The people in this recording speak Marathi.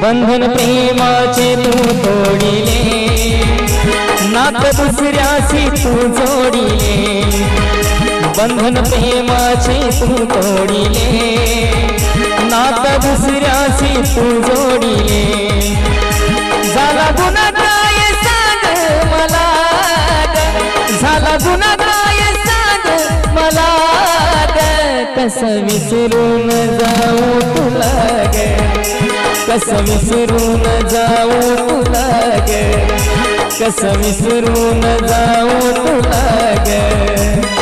बंधन प्रेमाचे तू तोडिले, नात दुसऱ्याशी तू जोडिले। बंधन प्रेमाचे तू तोडिले, नात दुसऱ्याशी तू जोडिले। झाला गुन्हा काय सांग मला ग, झाला गुन्हा काय सांग मला ग। कसं विसरून जाऊ तुला ग, कसं विसरून जाऊ तुला ग, कसं विसरून जाऊ तुला ग।